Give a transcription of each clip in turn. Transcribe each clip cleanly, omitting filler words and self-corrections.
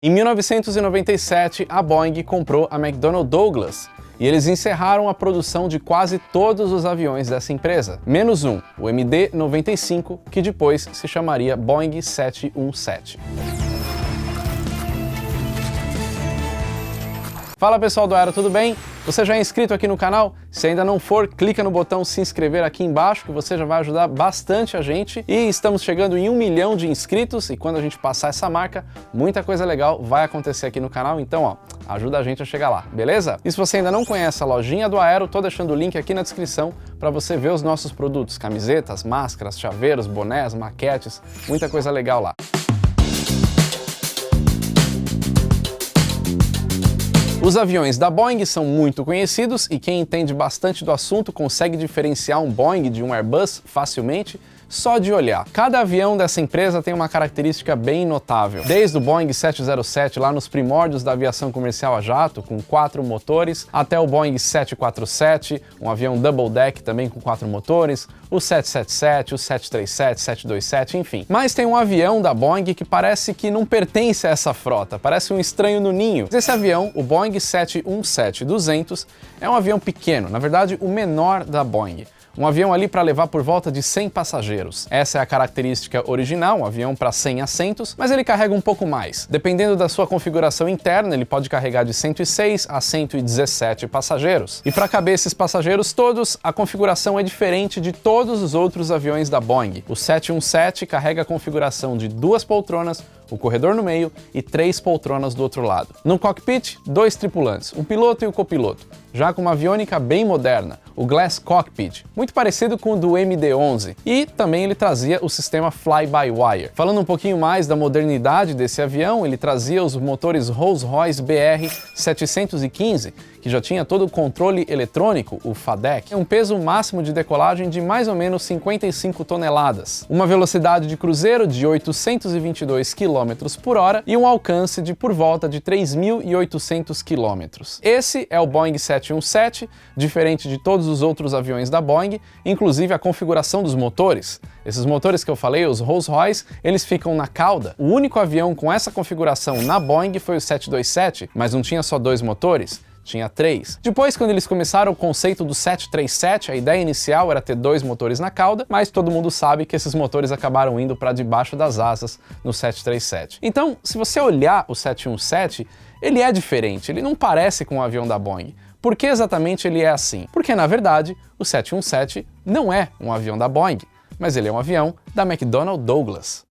Em 1997, a Boeing comprou a McDonnell Douglas e eles encerraram a produção de quase todos os aviões dessa empresa, menos um, o MD-95, que depois se chamaria Boeing 717. Fala pessoal do Aero, tudo bem? Você já é inscrito aqui no canal? Se ainda não for, clica no botão se inscrever aqui embaixo, que você já vai ajudar bastante a gente. E estamos chegando em 1 milhão de inscritos, e quando a gente passar essa marca, muita coisa legal vai acontecer aqui no canal, então ó, ajuda a gente a chegar lá, beleza? E se você ainda não conhece a lojinha do Aero, tô deixando o link aqui na descrição para você ver os nossos produtos, camisetas, máscaras, chaveiros, bonés, maquetes, muita coisa legal lá. Os aviões da Boeing são muito conhecidos e quem entende bastante do assunto consegue diferenciar um Boeing de um Airbus facilmente só de olhar. Cada avião dessa empresa tem uma característica bem notável. Desde o Boeing 707, lá nos primórdios da aviação comercial a jato, com 4 motores, até o Boeing 747, um avião double deck também com 4 motores, o 777, o 737, 727, enfim. Mas tem um avião da Boeing que parece que não pertence a essa frota, parece um estranho no ninho. Esse avião, o Boeing 717-200, é um avião pequeno, na verdade o menor da Boeing. Um avião ali para levar por volta de 100 passageiros. Essa é a característica original, um avião para 100 assentos, mas ele carrega um pouco mais. Dependendo da sua configuração interna, ele pode carregar de 106 a 117 passageiros. E para caber esses passageiros todos, a configuração é diferente de todos os outros aviões da Boeing. O 717 carrega a configuração de 2 poltronas, o corredor no meio e 3 poltronas do outro lado. No cockpit, 2 tripulantes, um piloto e o copiloto, já com uma aviônica bem moderna, o Glass Cockpit, muito parecido com o do MD-11, e também ele trazia o sistema Fly-by-Wire. Falando um pouquinho mais da modernidade desse avião, ele trazia os motores Rolls-Royce BR-715, que já tinha todo o controle eletrônico, o FADEC, um peso máximo de decolagem de mais ou menos 55 toneladas, uma velocidade de cruzeiro de 822 km por hora e um alcance de por volta de 3.800 km. Esse é o Boeing 717, diferente de todos os outros aviões da Boeing, inclusive a configuração dos motores. Esses motores que eu falei, os Rolls-Royce, eles ficam na cauda. O único avião com essa configuração na Boeing foi o 727, mas não tinha só 2 motores. Tinha 3. Depois, quando eles começaram o conceito do 737, a ideia inicial era ter 2 motores na cauda, mas todo mundo sabe que esses motores acabaram indo para debaixo das asas no 737. Então, se você olhar o 717, ele é diferente, ele não parece com um avião da Boeing. Por que exatamente ele é assim? Porque, na verdade, o 717 não é um avião da Boeing, mas ele é um avião da McDonnell Douglas.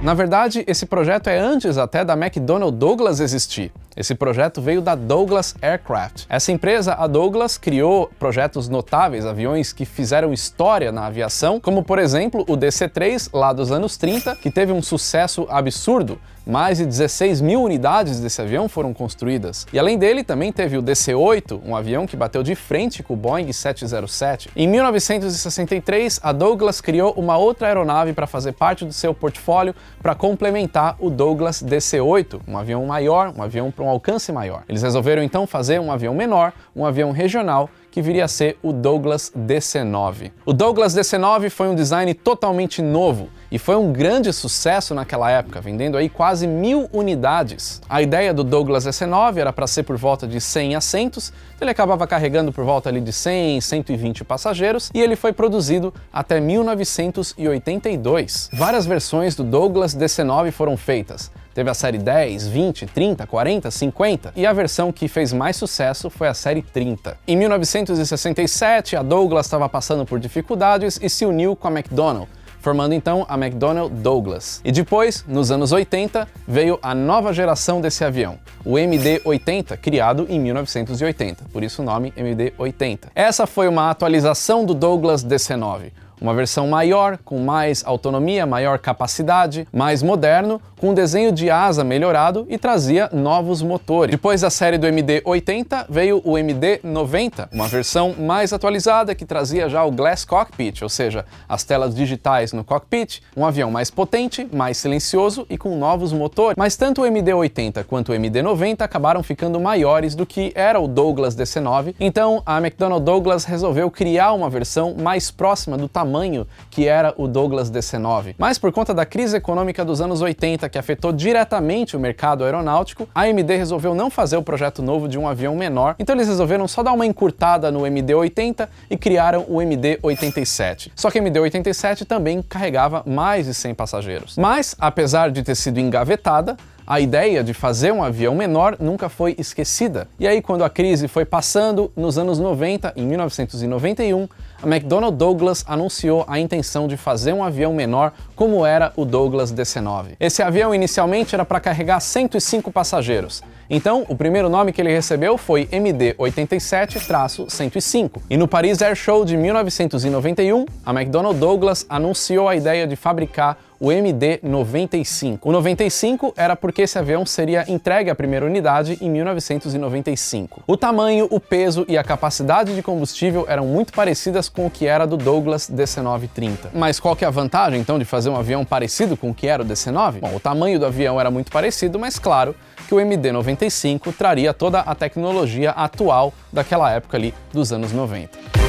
Na verdade, esse projeto é antes até da McDonnell Douglas existir. Esse projeto veio da Douglas Aircraft. Essa empresa, a Douglas, criou projetos notáveis, aviões que fizeram história na aviação, como por exemplo o DC-3 lá dos anos 30, que teve um sucesso absurdo. Mais de 16 mil unidades desse avião foram construídas. E além dele, também teve o DC-8, um avião que bateu de frente com o Boeing 707. Em 1963, a Douglas criou uma outra aeronave para fazer parte do seu portfólio para complementar o Douglas DC-8, um avião maior, um avião para um alcance maior. Eles resolveram então fazer um avião menor, um avião regional, que viria a ser o Douglas DC-9. O Douglas DC-9 foi um design totalmente novo e foi um grande sucesso naquela época, vendendo aí quase 1000 unidades. A ideia do Douglas DC-9 era para ser por volta de 100 assentos, ele acabava carregando por volta ali de 100, 120 passageiros e ele foi produzido até 1982. Várias versões do Douglas DC-9 foram feitas. Teve a série 10, 20, 30, 40, 50 e a versão que fez mais sucesso foi a série 30. Em 1967, a Douglas estava passando por dificuldades e se uniu com a McDonnell, formando então a McDonnell Douglas. E depois, nos anos 80, veio a nova geração desse avião, o MD-80, criado em 1980, por isso o nome MD-80. Essa foi uma atualização do Douglas DC-9. Uma versão maior, com mais autonomia, maior capacidade, mais moderno, com um desenho de asa melhorado e trazia novos motores. Depois da série do MD-80 veio o MD-90, uma versão mais atualizada que trazia já o Glass Cockpit, ou seja, as telas digitais no cockpit, um avião mais potente, mais silencioso e com novos motores. Mas tanto o MD-80 quanto o MD-90 acabaram ficando maiores do que era o Douglas DC-9, então a McDonnell Douglas resolveu criar uma versão mais próxima do tamanho tamanho que era o Douglas DC-9. Mas por conta da crise econômica dos anos 80, que afetou diretamente o mercado aeronáutico, a AMD resolveu não fazer o projeto novo de um avião menor, então eles resolveram só dar uma encurtada no MD-80 e criaram o MD-87. Só que o MD-87 também carregava mais de 100 passageiros. Mas, apesar de ter sido engavetada, a ideia de fazer um avião menor nunca foi esquecida. E aí, quando a crise foi passando, nos anos 90, em 1991, a McDonnell Douglas anunciou a intenção de fazer um avião menor como era o Douglas DC-9. Esse avião inicialmente era para carregar 105 passageiros. Então, o primeiro nome que ele recebeu foi MD-87-105. E no Paris Air Show de 1991, a McDonnell Douglas anunciou a ideia de fabricar o MD-95. O 95 era porque esse avião seria entregue à primeira unidade em 1995. O tamanho, o peso e a capacidade de combustível eram muito parecidas com o que era do Douglas DC-9-30. Mas qual que é a vantagem, então, de fazer um avião parecido com o que era o DC-9? Bom, o tamanho do avião era muito parecido, mas claro que o MD-95 traria toda a tecnologia atual daquela época ali dos anos 90.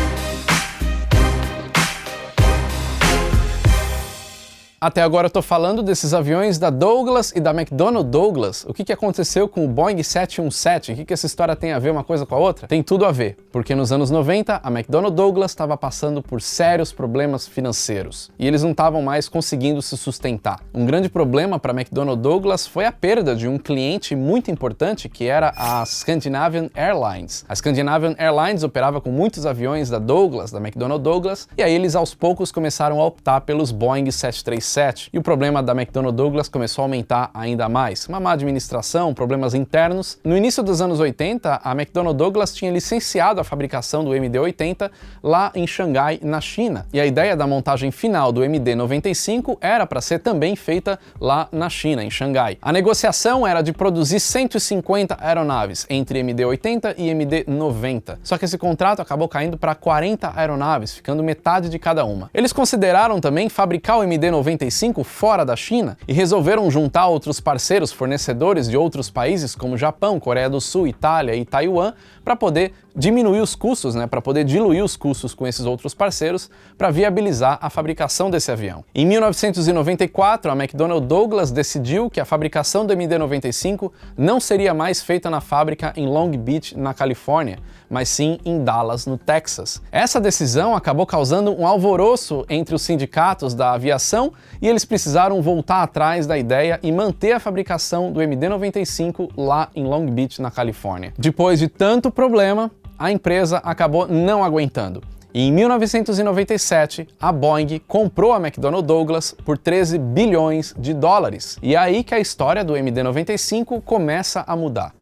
Até agora eu tô falando desses aviões da Douglas e da McDonnell Douglas. O que aconteceu com o Boeing 717? O que essa história tem a ver uma coisa com a outra? Tem tudo a ver, porque nos anos 90 a McDonnell Douglas estava passando por sérios problemas financeiros e eles não estavam mais conseguindo se sustentar. Um grande problema para a McDonnell Douglas foi a perda de um cliente muito importante que era a Scandinavian Airlines. A Scandinavian Airlines operava com muitos aviões da Douglas, da McDonnell Douglas, e aí eles aos poucos começaram a optar pelos Boeing 737. E o problema da McDonnell Douglas começou a aumentar ainda mais. Uma má administração, problemas internos. No início dos anos 80, a McDonnell Douglas tinha licenciado a fabricação do MD-80 lá em Xangai, na China. E a ideia da montagem final do MD-95 era para ser também feita lá na China, em Xangai. A negociação era de produzir 150 aeronaves entre MD-80 e MD-90. Só que esse contrato acabou caindo para 40 aeronaves, ficando metade de cada uma. Eles consideraram também fabricar o MD-95 fora da China e resolveram juntar outros parceiros fornecedores de outros países como Japão, Coreia do Sul, Itália e Taiwan para poder diminuir os custos, para poder diluir os custos com esses outros parceiros para viabilizar a fabricação desse avião. Em 1994, a McDonnell Douglas decidiu que a fabricação do MD-95 não seria mais feita na fábrica em Long Beach, na Califórnia, mas sim em Dallas, no Texas. Essa decisão acabou causando um alvoroço entre os sindicatos da aviação e eles precisaram voltar atrás da ideia e manter a fabricação do MD-95 lá em Long Beach, na Califórnia. Depois de tanto problema, a empresa acabou não aguentando. E em 1997, a Boeing comprou a McDonnell Douglas por 13 bilhões de dólares. E é aí que a história do MD-95 começa a mudar.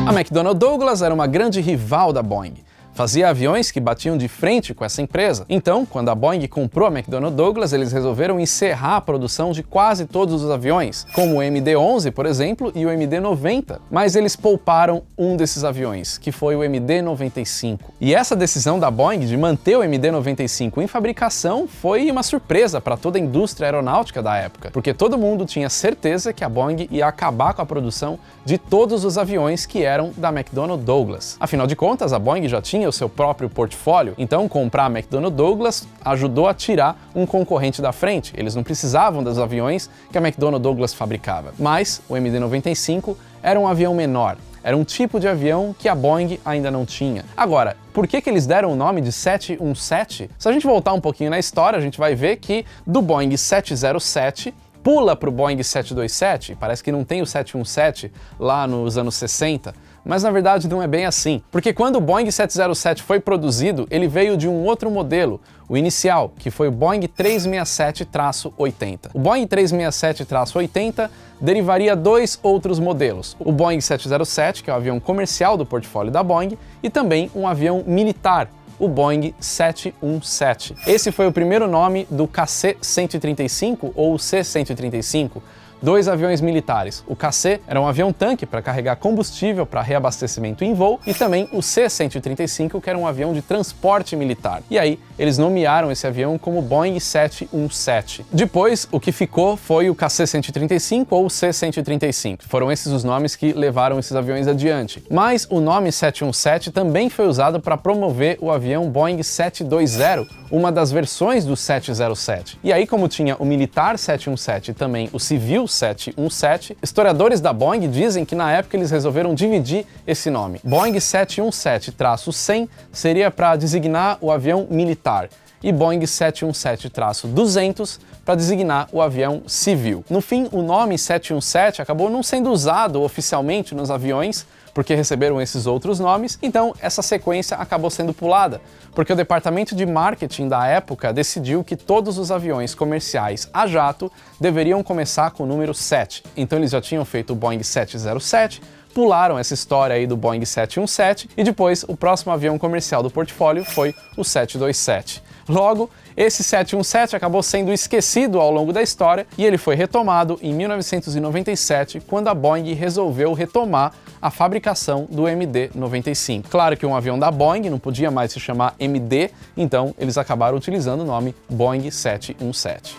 A McDonnell Douglas era uma grande rival da Boeing. Fazia aviões que batiam de frente com essa empresa. Então, quando a Boeing comprou a McDonnell Douglas, eles resolveram encerrar a produção de quase todos os aviões, como o MD-11, por exemplo, e o MD-90. Mas eles pouparam um desses aviões, que foi o MD-95. E essa decisão da Boeing de manter o MD-95 em fabricação foi uma surpresa para toda a indústria aeronáutica da época, porque todo mundo tinha certeza que a Boeing ia acabar com a produção de todos os aviões que eram da McDonnell Douglas. Afinal de contas, a Boeing já tinha o seu próprio portfólio, então comprar a McDonnell Douglas ajudou a tirar um concorrente da frente. Eles não precisavam dos aviões que a McDonnell Douglas fabricava. Mas o MD-95 era um avião menor, era um tipo de avião que a Boeing ainda não tinha. Agora, por que eles deram o nome de 717? Se a gente voltar um pouquinho na história, a gente vai ver que do Boeing 707 pula para o Boeing 727, parece que não tem o 717 lá nos anos 60, mas na verdade não é bem assim, porque quando o Boeing 707 foi produzido, ele veio de um outro modelo, o inicial, que foi o Boeing 367-80. O Boeing 367-80 derivaria dois outros modelos, o Boeing 707, que é o avião comercial do portfólio da Boeing, e também um avião militar, o Boeing 717. Esse foi o primeiro nome do KC-135 ou C-135, 2 aviões militares. O KC era um avião-tanque para carregar combustível para reabastecimento em voo, e também o C-135, que era um avião de transporte militar. E aí, eles nomearam esse avião como Boeing 717. Depois, o que ficou foi o KC-135 ou o C-135. Foram esses os nomes que levaram esses aviões adiante. Mas o nome 717 também foi usado para promover o avião Boeing 720, uma das versões do 707. E aí, como tinha o militar 717 e também o civil 717, historiadores da Boeing dizem que na época eles resolveram dividir esse nome. Boeing 717-100 seria para designar o avião militar, e Boeing 717-200 para designar o avião civil. No fim, o nome 717 acabou não sendo usado oficialmente nos aviões, porque receberam esses outros nomes, então essa sequência acabou sendo pulada, porque o departamento de marketing da época decidiu que todos os aviões comerciais a jato deveriam começar com o número 7. Então eles já tinham feito o Boeing 707, pularam essa história aí do Boeing 717 e depois o próximo avião comercial do portfólio foi o 727. Logo, esse 717 acabou sendo esquecido ao longo da história e ele foi retomado em 1997, quando a Boeing resolveu retomar a fabricação do MD-95. Claro que um avião da Boeing não podia mais se chamar MD, então eles acabaram utilizando o nome Boeing 717.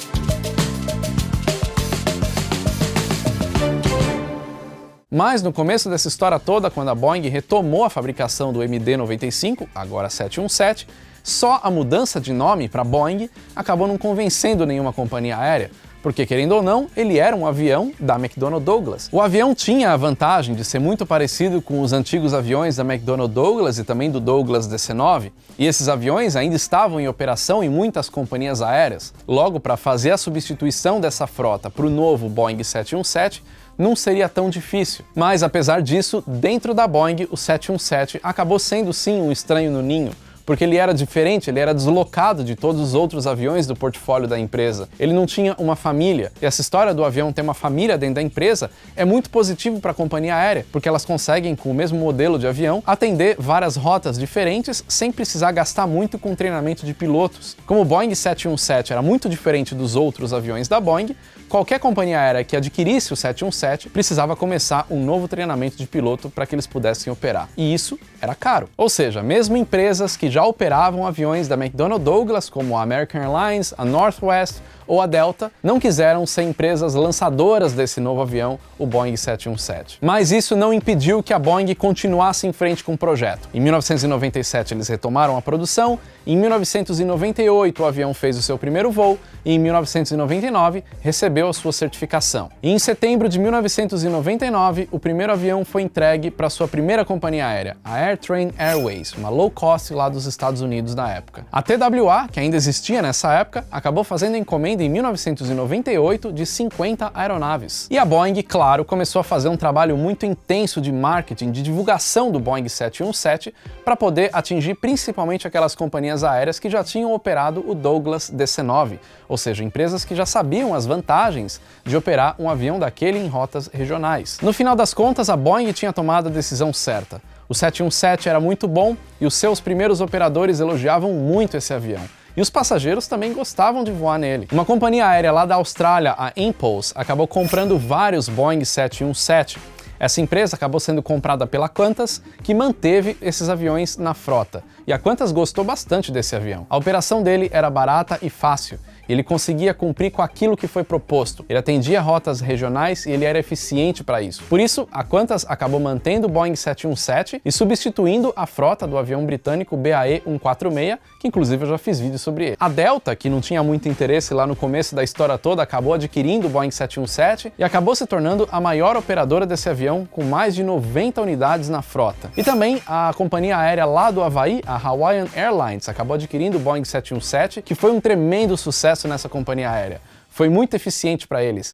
Mas no começo dessa história toda, quando a Boeing retomou a fabricação do MD-95, agora 717, só a mudança de nome para Boeing acabou não convencendo nenhuma companhia aérea, porque, querendo ou não, ele era um avião da McDonnell Douglas. O avião tinha a vantagem de ser muito parecido com os antigos aviões da McDonnell Douglas e também do Douglas DC-9, e esses aviões ainda estavam em operação em muitas companhias aéreas. Logo, para fazer a substituição dessa frota para o novo Boeing 717, não seria tão difícil. Mas, apesar disso, dentro da Boeing, o 717 acabou sendo sim um estranho no ninho, porque ele era diferente, ele era deslocado de todos os outros aviões do portfólio da empresa. Ele não tinha uma família. E essa história do avião ter uma família dentro da empresa é muito positivo para a companhia aérea, porque elas conseguem, com o mesmo modelo de avião, atender várias rotas diferentes sem precisar gastar muito com treinamento de pilotos. Como o Boeing 717 era muito diferente dos outros aviões da Boeing, qualquer companhia aérea que adquirisse o 717 precisava começar um novo treinamento de piloto para que eles pudessem operar. E isso era caro. Ou seja, mesmo empresas que já operavam aviões da McDonnell Douglas, como a American Airlines, a Northwest ou a Delta, não quiseram ser empresas lançadoras desse novo avião, o Boeing 717. Mas isso não impediu que a Boeing continuasse em frente com o projeto. Em 1997 eles retomaram a produção, em 1998 o avião fez o seu primeiro voo e em 1999 recebeu a sua certificação. E em setembro de 1999 o primeiro avião foi entregue para sua primeira companhia aérea, a AirTran Airways, uma low cost lá dos Estados Unidos na época. A TWA, que ainda existia nessa época, acabou fazendo encomenda em 1998 de 50 aeronaves. E a Boeing, claro, começou a fazer um trabalho muito intenso de marketing, de divulgação do Boeing 717 para poder atingir principalmente aquelas companhias aéreas que já tinham operado o Douglas DC-9, ou seja, empresas que já sabiam as vantagens de operar um avião daquele em rotas regionais. No final das contas, a Boeing tinha tomado a decisão certa. O 717 era muito bom e os seus primeiros operadores elogiavam muito esse avião. E os passageiros também gostavam de voar nele. Uma companhia aérea lá da Austrália, a Impulse, acabou comprando vários Boeing 717. Essa empresa acabou sendo comprada pela Qantas, que manteve esses aviões na frota. E a Qantas gostou bastante desse avião. A operação dele era barata e fácil. Ele conseguia cumprir com aquilo que foi proposto. Ele atendia rotas regionais e ele era eficiente para isso. Por isso, a Qantas acabou mantendo o Boeing 717 e substituindo a frota do avião britânico BAE 146, que inclusive eu já fiz vídeo sobre ele. A Delta, que não tinha muito interesse lá no começo da história toda, acabou adquirindo o Boeing 717 e acabou se tornando a maior operadora desse avião, com mais de 90 unidades na frota. E também a companhia aérea lá do Havaí, a Hawaiian Airlines, acabou adquirindo o Boeing 717, que foi um tremendo sucesso nessa companhia aérea. Foi muito eficiente para eles.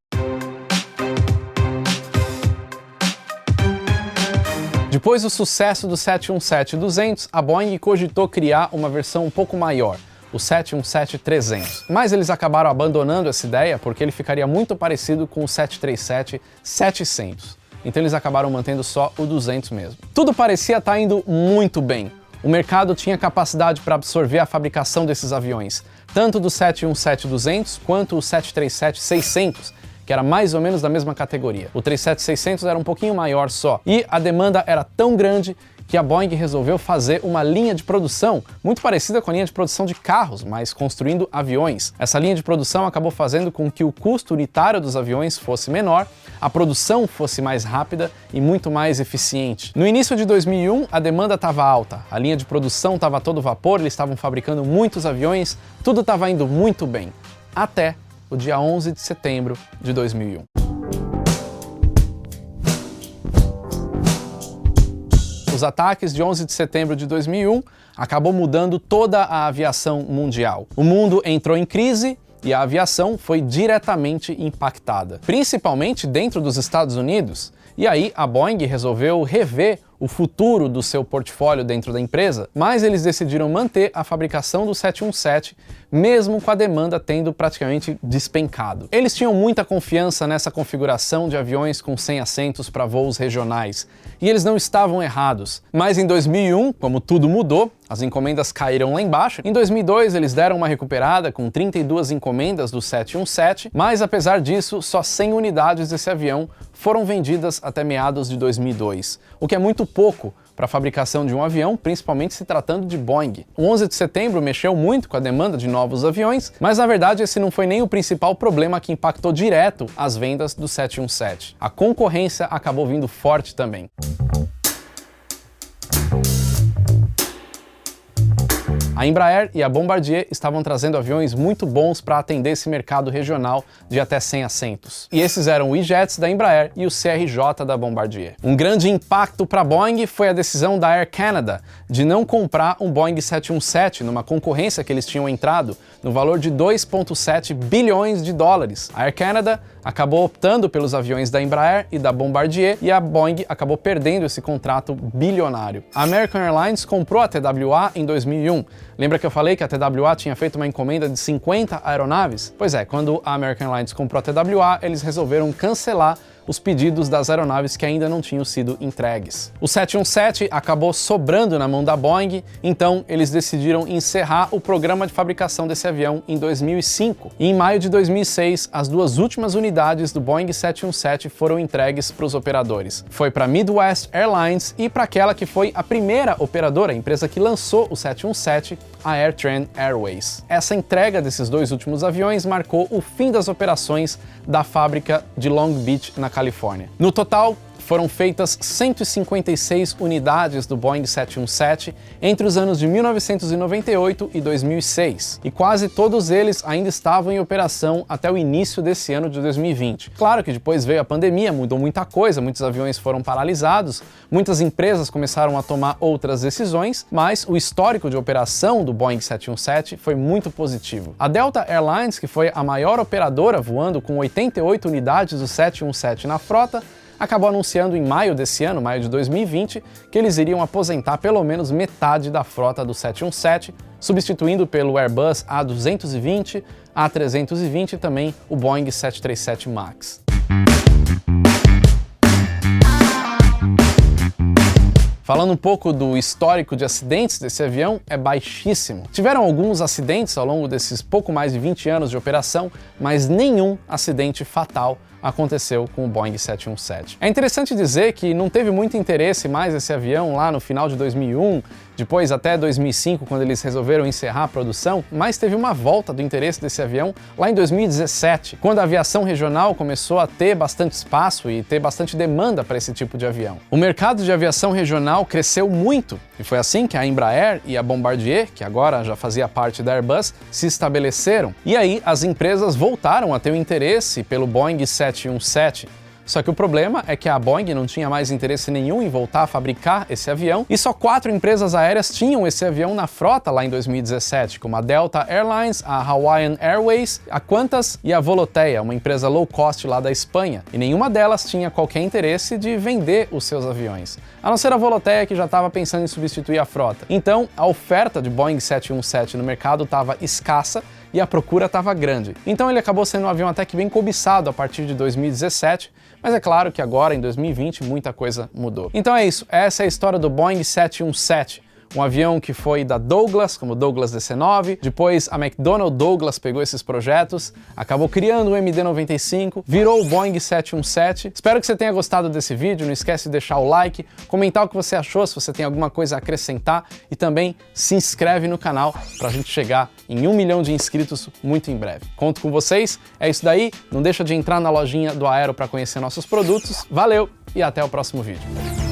Depois do sucesso do 717-200, a Boeing cogitou criar uma versão um pouco maior, o 717-300. Mas eles acabaram abandonando essa ideia porque ele ficaria muito parecido com o 737-700. Então eles acabaram mantendo só o 200 mesmo. Tudo parecia estar indo muito bem. O mercado tinha capacidade para absorver a fabricação desses aviões, tanto do 717-200 quanto o 737-600, que era mais ou menos da mesma categoria. O 737-600 era um pouquinho maior só, e a demanda era tão grande que a Boeing resolveu fazer uma linha de produção muito parecida com a linha de produção de carros, mas construindo aviões. Essa linha de produção acabou fazendo com que o custo unitário dos aviões fosse menor, a produção fosse mais rápida e muito mais eficiente. No início de 2001, a demanda estava alta, a linha de produção estava a todo vapor, eles estavam fabricando muitos aviões, tudo estava indo muito bem, até o dia 11 de setembro de 2001. Os ataques de 11 de setembro de 2001 acabou mudando toda a aviação mundial. O mundo entrou em crise e a aviação foi diretamente impactada, principalmente dentro dos Estados Unidos. E aí a Boeing resolveu rever o futuro do seu portfólio dentro da empresa, mas eles decidiram manter a fabricação do 717, mesmo com a demanda tendo praticamente despencado. Eles tinham muita confiança nessa configuração de aviões com 100 assentos para voos regionais, e eles não estavam errados. Mas em 2001, como tudo mudou, as encomendas caíram lá embaixo. Em 2002, eles deram uma recuperada com 32 encomendas do 717, mas apesar disso, só 100 unidades desse avião foram vendidas até meados de 2002, o que é muito pouco para a fabricação de um avião, principalmente se tratando de Boeing. O 11 de setembro mexeu muito com a demanda de novos aviões, mas na verdade esse não foi nem o principal problema que impactou direto as vendas do 717. A concorrência acabou vindo forte também. A Embraer e a Bombardier estavam trazendo aviões muito bons para atender esse mercado regional de até 100 assentos. E esses eram o E-Jets da Embraer e o CRJ da Bombardier. Um grande impacto para a Boeing foi a decisão da Air Canada de não comprar um Boeing 717 numa concorrência que eles tinham entrado no valor de 2,7 bilhões de dólares. A Air Canada acabou optando pelos aviões da Embraer e da Bombardier e a Boeing acabou perdendo esse contrato bilionário. A American Airlines comprou a TWA em 2001. Lembra que eu falei que a TWA tinha feito uma encomenda de 50 aeronaves? Pois é, quando a American Airlines comprou a TWA, eles resolveram cancelar os pedidos das aeronaves que ainda não tinham sido entregues. O 717 acabou sobrando na mão da Boeing, então eles decidiram encerrar o programa de fabricação desse avião em 2005. E em maio de 2006, as duas últimas unidades do Boeing 717 foram entregues para os operadores. Foi para a Midwest Airlines e para aquela que foi a primeira operadora, a empresa que lançou o 717, a AirTran Airways. Essa entrega desses dois últimos aviões marcou o fim das operações da fábrica de Long Beach, na Califórnia. No total, foram feitas 156 unidades do Boeing 717 entre os anos de 1998 e 2006, e quase todos eles ainda estavam em operação até o início desse ano de 2020. Claro que depois veio a pandemia, mudou muita coisa, muitos aviões foram paralisados, muitas empresas começaram a tomar outras decisões, mas o histórico de operação do Boeing 717 foi muito positivo. A Delta Airlines, que foi a maior operadora voando com 88 unidades do 717 na frota, acabou anunciando em maio desse ano, maio de 2020, que eles iriam aposentar pelo menos metade da frota do 717, substituindo pelo Airbus A220, A320 e também o Boeing 737 MAX. Falando um pouco do histórico de acidentes desse avião, é baixíssimo. Tiveram alguns acidentes ao longo desses pouco mais de 20 anos de operação, mas nenhum acidente fatal aconteceu com o Boeing 717. É interessante dizer que não teve muito interesse mais esse avião lá no final de 2001, depois até 2005, quando eles resolveram encerrar a produção, mas teve uma volta do interesse desse avião lá em 2017, quando a aviação regional começou a ter bastante espaço e ter bastante demanda para esse tipo de avião. O mercado de aviação regional cresceu muito, e foi assim que a Embraer e a Bombardier, que agora já fazia parte da Airbus, se estabeleceram. E aí as empresas voltaram a ter o interesse pelo Boeing 717. Só que o problema é que a Boeing não tinha mais interesse nenhum em voltar a fabricar esse avião, e só 4 empresas aéreas tinham esse avião na frota lá em 2017, como a Delta Airlines, a Hawaiian Airways, a Qantas e a Volotea, uma empresa low cost lá da Espanha, e nenhuma delas tinha qualquer interesse de vender os seus aviões, a não ser a Volotea, que já estava pensando em substituir a frota. Então, a oferta de Boeing 717 no mercado estava escassa e a procura estava grande. Então ele acabou sendo um avião até que bem cobiçado a partir de 2017, mas é claro que agora, em 2020, muita coisa mudou. Então é isso, essa é a história do Boeing 717, um avião que foi da Douglas, como o Douglas DC-9, depois a McDonnell Douglas pegou esses projetos, acabou criando o MD-95, virou o Boeing 717. Espero que você tenha gostado desse vídeo, não esquece de deixar o like, comentar o que você achou, se você tem alguma coisa a acrescentar e também se inscreve no canal pra gente chegar em 1 milhão de inscritos muito em breve. Conto com vocês, é isso daí, não deixa de entrar na lojinha do Aero para conhecer nossos produtos. Valeu e até o próximo vídeo.